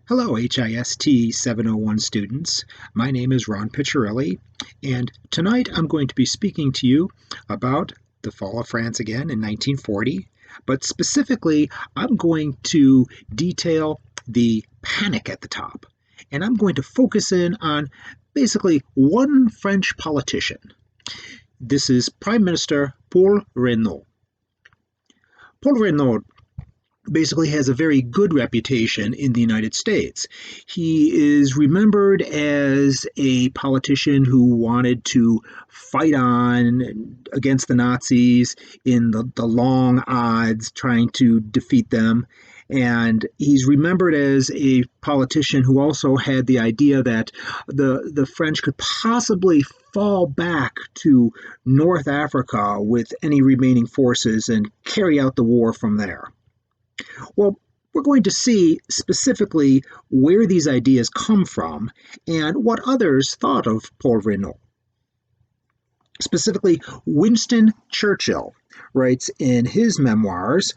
Hello, HIST 701 students. My name is Ron Picciarelli, and tonight I'm going to be speaking to you about the fall of France again in 1940, but specifically, I'm going to detail the panic at the top, and I'm going to focus in on basically one French politician. This is Prime Minister Paul Reynaud. Paul Reynaud basically has a very good reputation in the United States. He is remembered as a politician who wanted to fight on against the Nazis in the long odds, trying to defeat them. And he's remembered as a politician who also had the idea that the French could possibly fall back to North Africa with any remaining forces and carry out the war from there. Well, we're going to see specifically where these ideas come from and what others thought of Paul Reynaud. Specifically, Winston Churchill writes in his memoirs,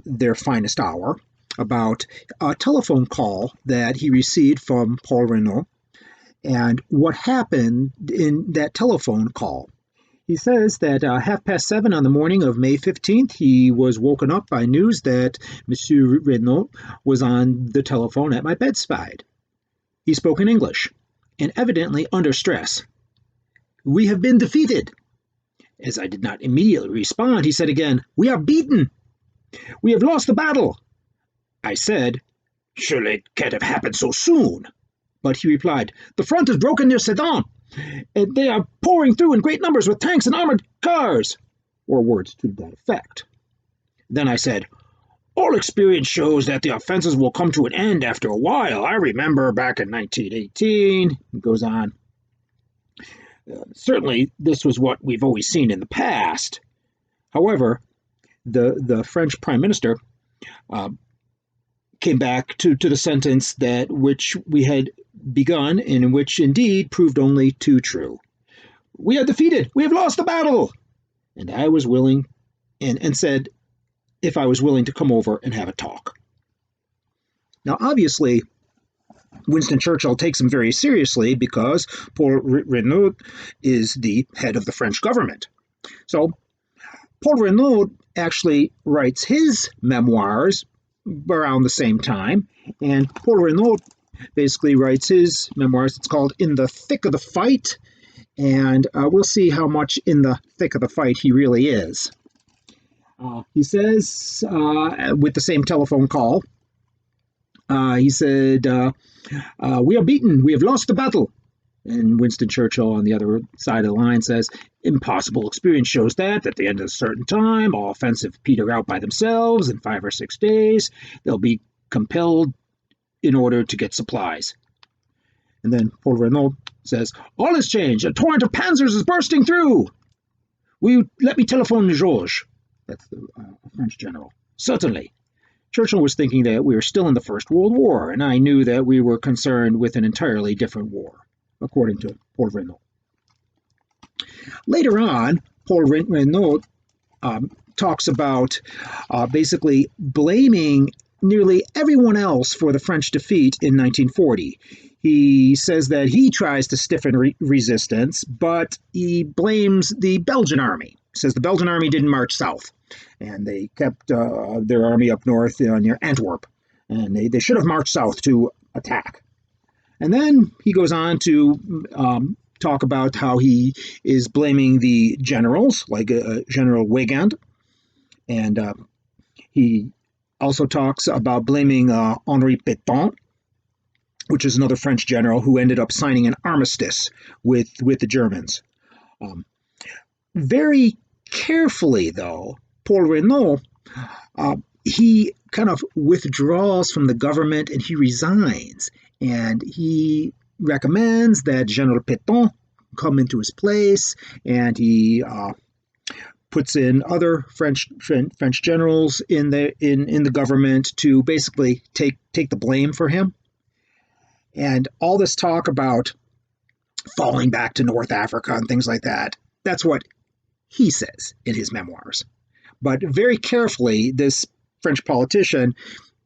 Their Finest Hour, about a telephone call that he received from Paul Reynaud and what happened in that telephone call. He says that 7:30 on the morning of May 15th, he was woken up by news that Monsieur Reynaud was on the telephone at my bedside. He spoke in English, and evidently under stress. "We have been defeated." As I did not immediately respond, he said again, "We are beaten. We have lost the battle." I said, "Surely it can't have happened so soon." But he replied, "The front is broken near Sedan, and they are pouring through in great numbers with tanks and armored cars," or words to that effect. Then I said, "All experience shows that the offenses will come to an end after a while. I remember back in 1918, it goes on. Certainly, this was what we've always seen in the past." However, the French Prime Minister came back to the sentence that which we had begun, and which indeed proved only too true. "We are defeated. We have lost the battle." And I was willing, and said if I was willing to come over and have a talk. Now, obviously, Winston Churchill takes him very seriously because Paul Reynaud is the head of the French government. So Paul Reynaud actually writes his memoirs around the same time, and Paul Reynaud basically writes his memoirs. It's called In the Thick of the Fight, and we'll see how much in the thick of the fight he really is. He says, with the same telephone call, he said, "We are beaten. We have lost the battle." And Winston Churchill on the other side of the line says, "Impossible experience shows that at the end of a certain time, all offensive peter out by themselves in 5 or 6 days. They'll be compelled in order to get supplies." And then Paul Reynaud says, "All has changed. A torrent of panzers is bursting through. Let me telephone Georges." That's the French general. "Certainly." Churchill was thinking that we were still in the First World War, and I knew that we were concerned with an entirely different war, according to Paul Reynaud. Later on, Paul Reynaud talks about basically blaming nearly everyone else for the French defeat in 1940. He says that he tries to stiffen resistance, but he blames the Belgian army. He says the Belgian army didn't march south, and they kept their army up north near Antwerp, and they should have marched south to attack. And then he goes on to talk about how he is blaming the generals, like General Weygand, and he also talks about blaming Henri Pétain, which is another French general who ended up signing an armistice with the Germans. Very carefully, though, Paul Reynaud, he kind of withdraws from the government and he resigns. And he recommends that General Pétain come into his place, and he puts in other French generals in the government to basically take the blame for him. And all this talk about falling back to North Africa and things like that, that's what he says in his memoirs. But very carefully, this French politician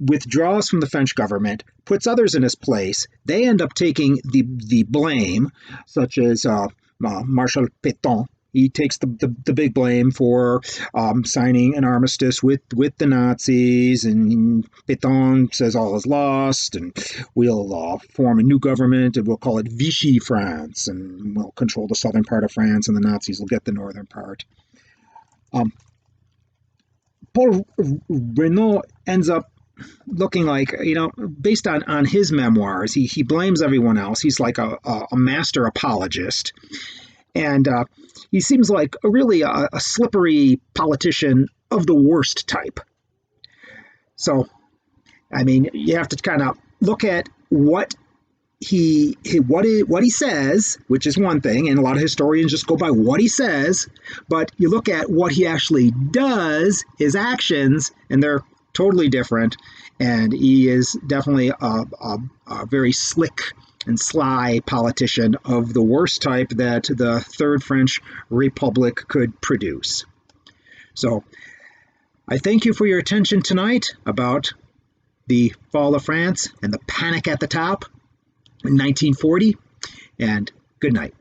withdraws from the French government, puts others in his place. They end up taking the blame, such as Marshal Pétain. He takes the big blame for signing an armistice with the Nazis, and Pétain says all is lost, and we'll form a new government, and we'll call it Vichy France, and we'll control the southern part of France, and the Nazis will get the northern part. Paul Renault ends up looking like, based on his memoirs, he blames everyone else. He's like a master apologist. And he seems like a slippery politician of the worst type. So, I mean, you have to kind of look at what he says, which is one thing, and a lot of historians just go by what he says. But you look at what he actually does, his actions, and they're totally different. And he is definitely a very slick and sly politician of the worst type that the Third French Republic could produce. So I thank you for your attention tonight about the fall of France and the panic at the top in 1940, and good night.